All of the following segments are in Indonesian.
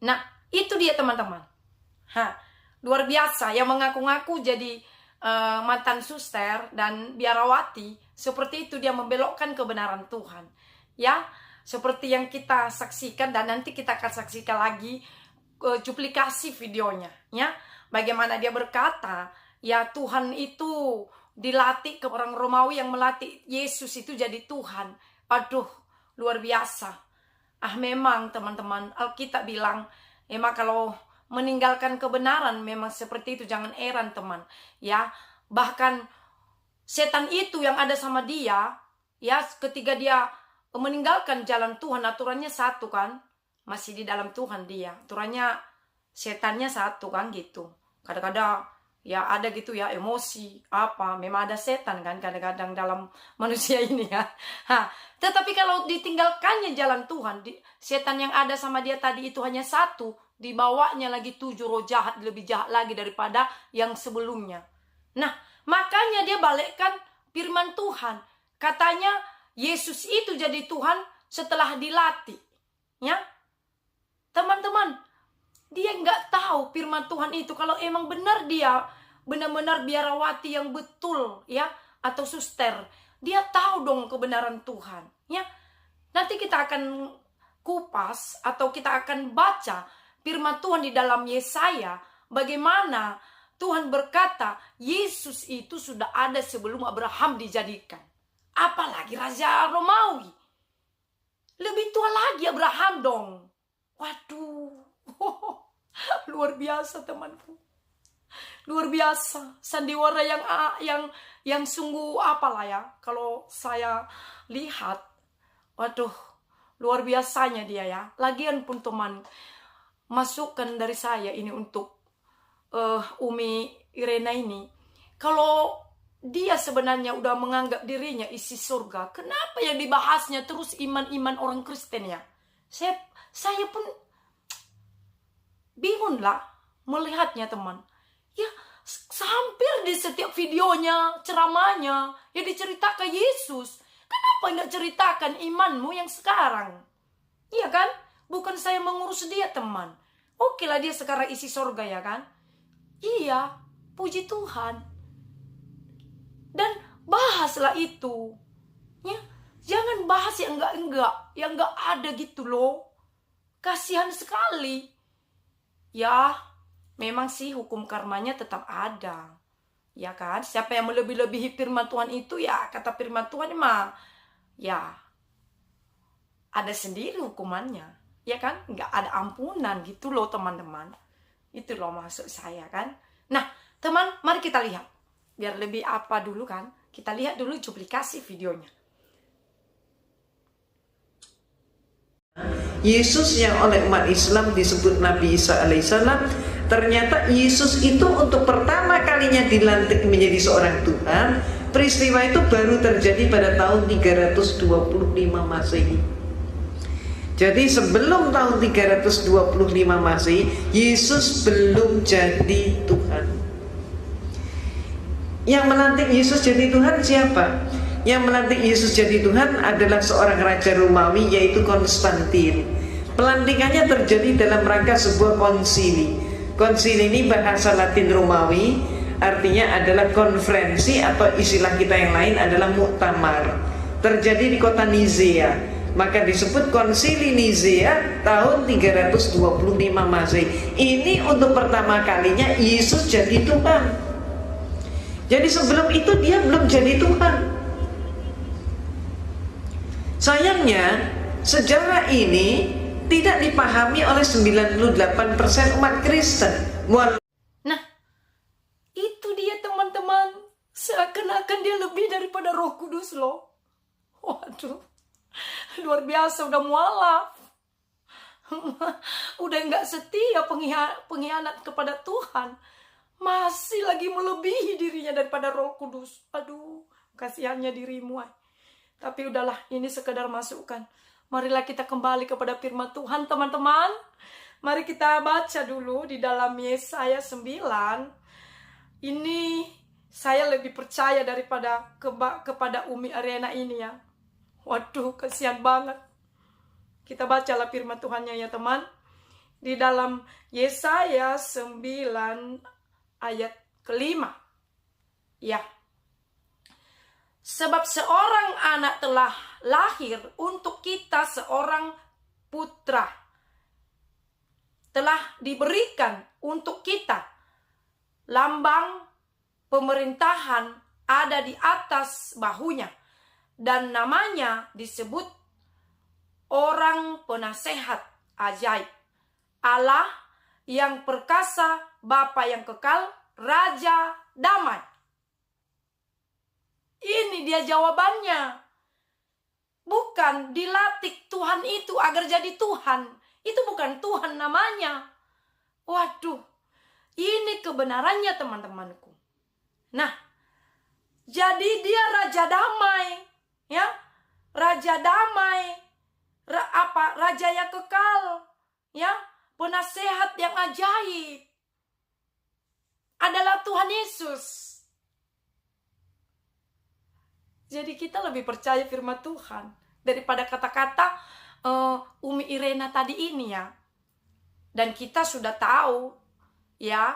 Nah, itu dia teman-teman. Luar biasa. Yang mengaku-ngaku jadi mantan suster dan biarawati, seperti itu dia membelokkan kebenaran Tuhan. Ya, seperti yang kita saksikan, dan nanti kita akan saksikan lagi duplikasi videonya. Ya, bagaimana dia berkata, ya Tuhan itu dilatih ke orang Romawi yang melatih Yesus itu jadi Tuhan. Aduh, luar biasa. Memang teman-teman, Alkitab bilang, memang kalau meninggalkan kebenaran memang seperti itu, jangan heran teman. Ya, bahkan setan itu yang ada sama dia, ya ketika dia meninggalkan jalan Tuhan, aturannya satu kan, masih di dalam Tuhan dia, aturannya setannya satu kan gitu. Kadang-kadang ya ada gitu ya, emosi apa, memang ada setan kan kadang-kadang dalam manusia ini ya. Tetapi kalau ditinggalkannya jalan Tuhan, setan yang ada sama dia tadi itu hanya satu, dibawanya lagi 7 roh jahat, lebih jahat lagi daripada yang sebelumnya. Nah, makanya dia balikkan firman Tuhan. Katanya Yesus itu jadi Tuhan setelah dilatih. Ya, teman-teman, dia nggak tahu firman Tuhan itu. Kalau emang benar dia benar-benar biarawati yang betul, ya, atau suster, dia tahu dong kebenaran Tuhan. Ya, nanti kita akan kupas atau kita akan baca firman Tuhan di dalam Yesaya, bagaimana Tuhan berkata Yesus itu sudah ada sebelum Abraham dijadikan. Apalagi Raja Romawi, lebih tua lagi Abraham dong. Waduh, luar biasa temanku, luar biasa. Sandiwara yang sungguh apalah ya, kalau saya lihat, waduh, luar biasanya dia ya. Lagian pun teman, masukan dari saya ini untuk Umi Irena ini, kalau dia sebenarnya udah menganggap dirinya isi surga, kenapa yang dibahasnya terus iman-iman orang Kristen ya? Saya pun bingung lah melihatnya teman. Ya, hampir di setiap videonya, ceramahnya, ya diceritakan Yesus. Kenapa nggak ceritakan imanmu yang sekarang? Iya kan? Bukan saya mengurus dia teman. Oke lah dia sekarang isi surga ya kan? Iya, puji Tuhan. Dan bahaslah itu. Ya, jangan bahas yang enggak ada gitu loh. Kasihan sekali. Ya, memang sih hukum karmanya tetap ada. Ya kan? Siapa yang melebih-lebihi firman Tuhan itu, ya kata firman Tuhan mah, ya ada sendiri hukumannya. Ya kan? Enggak ada ampunan gitu loh teman-teman. Itu loh maksud saya kan. Nah, teman, mari kita lihat. Biar lebih apa dulu kan, kita lihat dulu duplikasi videonya. Yesus yang oleh umat Islam disebut Nabi Isa alaihissalam, ternyata Yesus itu untuk pertama kalinya dilantik menjadi seorang Tuhan. Peristiwa itu baru terjadi pada tahun 325 Masehi. Jadi sebelum tahun 325 Masehi, Yesus belum jadi Tuhan. Yang melantik Yesus jadi Tuhan siapa? Yang melantik Yesus jadi Tuhan adalah seorang raja Romawi, yaitu Konstantin. Pelantikannya terjadi dalam rangka sebuah konsili. Konsili ini bahasa Latin Romawi, artinya adalah konferensi, atau istilah kita yang lain adalah muktamar. Terjadi di kota Nizea, maka disebut konsili Nizea tahun 325 Masehi. Ini untuk pertama kalinya Yesus jadi Tuhan. Jadi sebelum itu dia belum jadi Tuhan. Sayangnya sejarah ini tidak dipahami oleh 98% umat Kristen. Nah, itu dia teman-teman. Seakan-akan dia lebih daripada Roh Kudus loh. Waduh, luar biasa, udah mualaf. Udah nggak setia, pengkhianat kepada Tuhan. Masih lagi melebihi dirinya daripada Roh Kudus. Aduh, kasihannya dirimu. Tapi udahlah, ini sekedar masukan. Marilah kita kembali kepada firman Tuhan teman-teman. Mari kita baca dulu di dalam Yesaya 9. Ini saya lebih percaya daripada kepada Umi Arena ini ya. Waduh, kasihan banget. Kita bacalah firman Tuhannya ya teman. di dalam Yesaya 9 ayat kelima. Ya. Sebab seorang anak telah lahir untuk kita, seorang putra telah diberikan untuk kita. Lambang pemerintahan ada di atas bahunya, dan namanya disebut Orang Penasehat Ajaib, Allah yang perkasa, Bapa yang kekal, Raja Damai. Ini dia jawabannya. Bukan dilatih Tuhan itu agar jadi Tuhan. Itu bukan Tuhan namanya. Waduh, ini kebenarannya teman-temanku. Nah, jadi dia Raja Damai, ya, Raja Damai, Raja yang kekal, ya, penasehat yang ajaib adalah Tuhan Yesus. Jadi kita lebih percaya firman Tuhan daripada kata-kata Umi Irena tadi ini ya. Dan kita sudah tahu ya,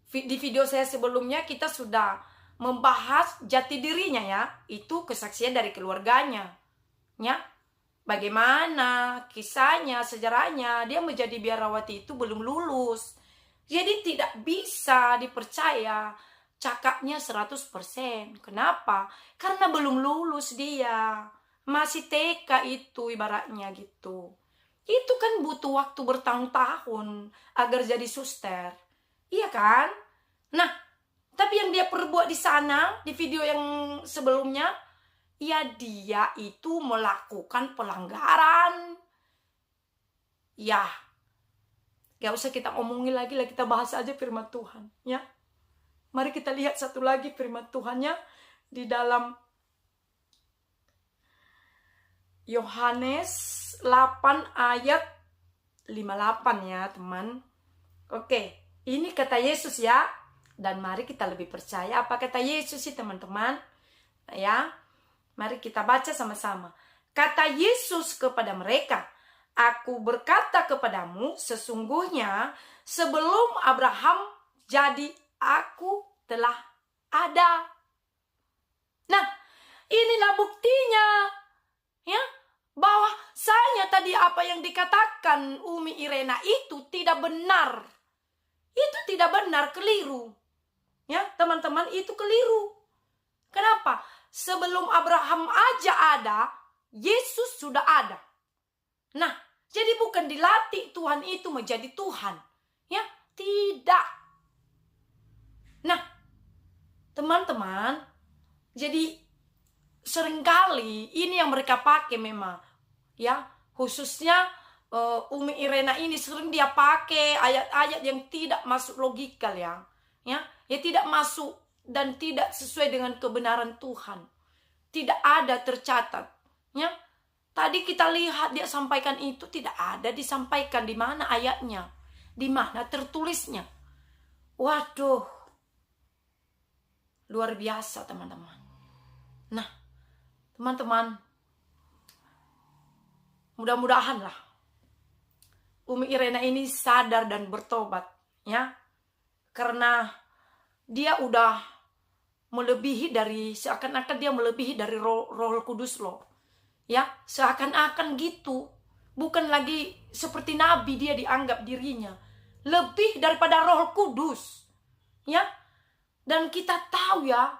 di video saya sebelumnya kita sudah membahas jati dirinya ya. Itu kesaksian dari keluarganya ya. Bagaimana kisahnya, sejarahnya, dia menjadi biarawati itu belum lulus. Jadi tidak bisa dipercaya cakapnya 100%. Kenapa? Karena belum lulus dia. Masih TK itu ibaratnya gitu. Itu kan butuh waktu bertahun-tahun agar jadi suster. Iya kan? Nah, tapi yang dia perbuat di sana, di video yang sebelumnya, ya dia itu melakukan pelanggaran. Ya, gak usah kita omongin lagi lah, kita bahas aja firman Tuhan. Ya, mari kita lihat satu lagi firman Tuhannya di dalam Yohanes 8 ayat 58 ya teman. Oke, ini kata Yesus ya. Dan mari kita lebih percaya apa kata Yesus sih teman-teman. Ya, mari kita baca sama-sama. Kata Yesus kepada mereka, Aku berkata kepadamu, sesungguhnya sebelum Abraham jadi, aku telah ada. Nah, inilah buktinya. Ya, bahwa saya tadi apa yang dikatakan Umi Irena itu tidak benar. Itu tidak benar, keliru. Ya, teman-teman, itu keliru. Kenapa? Sebelum Abraham aja ada, Yesus sudah ada. Nah, jadi bukan dilatih Tuhan itu menjadi Tuhan. Ya, tidak. Nah, teman-teman, jadi seringkali ini yang mereka pakai memang. Ya, khususnya Umi Irena ini sering dia pakai ayat-ayat yang tidak masuk logikal ya. Ya tidak masuk dan tidak sesuai dengan kebenaran Tuhan. Tidak ada tercatat. Ya. Tadi kita lihat dia sampaikan itu tidak ada disampaikan di mana ayatnya, di mana tertulisnya. Waduh, luar biasa teman-teman. Nah, teman-teman, mudah-mudahan lah Umi Irena ini sadar dan bertobat, ya, karena dia udah melebihi dari, seakan-akan dia melebihi dari Roh Kudus loh. Ya, seakan-akan gitu. Bukan lagi seperti nabi dia dianggap dirinya. Lebih daripada Roh Kudus. Ya. Dan kita tahu ya,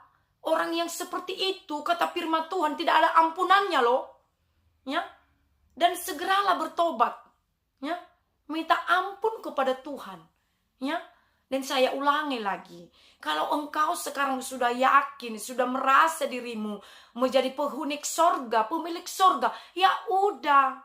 orang yang seperti itu, kata firman Tuhan, tidak ada ampunannya loh. Ya. Dan segeralah bertobat. Ya. Minta ampun kepada Tuhan. Ya. Dan saya ulangi lagi, kalau engkau sekarang sudah yakin, sudah merasa dirimu menjadi penghuni sorga, pemilik sorga, ya udah.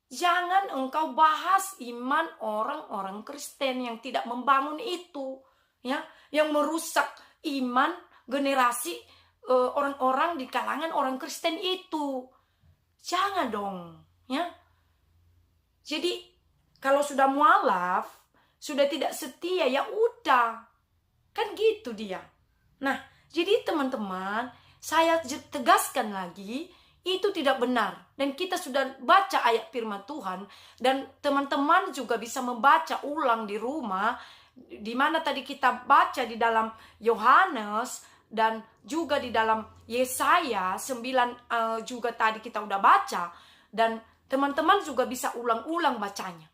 Jangan engkau bahas iman orang-orang Kristen yang tidak membangun itu. Ya, yang merusak iman generasi orang-orang di kalangan orang Kristen itu. Jangan dong. Ya. Jadi, kalau sudah mualaf, sudah tidak setia, ya udah. Kan gitu dia. Nah, jadi teman-teman, saya tegaskan lagi, itu tidak benar. Dan kita sudah baca ayat firman Tuhan, dan teman-teman juga bisa membaca ulang di rumah, di mana tadi kita baca di dalam Yohanes dan juga di dalam Yesaya 9 juga tadi kita udah baca, dan teman-teman juga bisa ulang-ulang bacanya.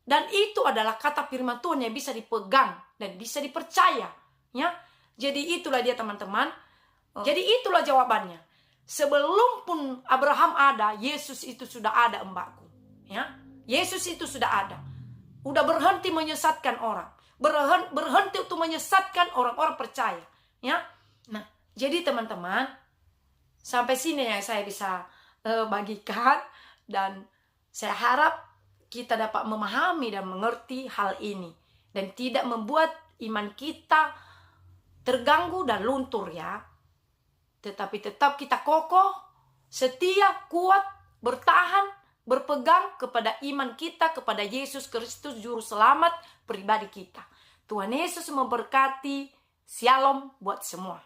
Dan itu adalah kata firman Tuhan yang bisa dipegang dan bisa dipercaya, ya. Jadi itulah dia teman-teman. Jadi itulah jawabannya. Sebelum pun Abraham ada, Yesus itu sudah ada, mbakku, ya. Yesus itu sudah ada. Udah berhenti menyesatkan orang. Berhenti untuk menyesatkan orang-orang percaya, ya. Nah, jadi teman-teman, sampai sini yang saya bisa bagikan, dan saya harap kita dapat memahami dan mengerti hal ini dan tidak membuat iman kita terganggu dan luntur, ya. Tetapi tetap kita kokoh, setia, kuat, bertahan, berpegang kepada iman kita kepada Yesus Kristus juru selamat pribadi kita. Tuhan Yesus memberkati. Shalom buat semua.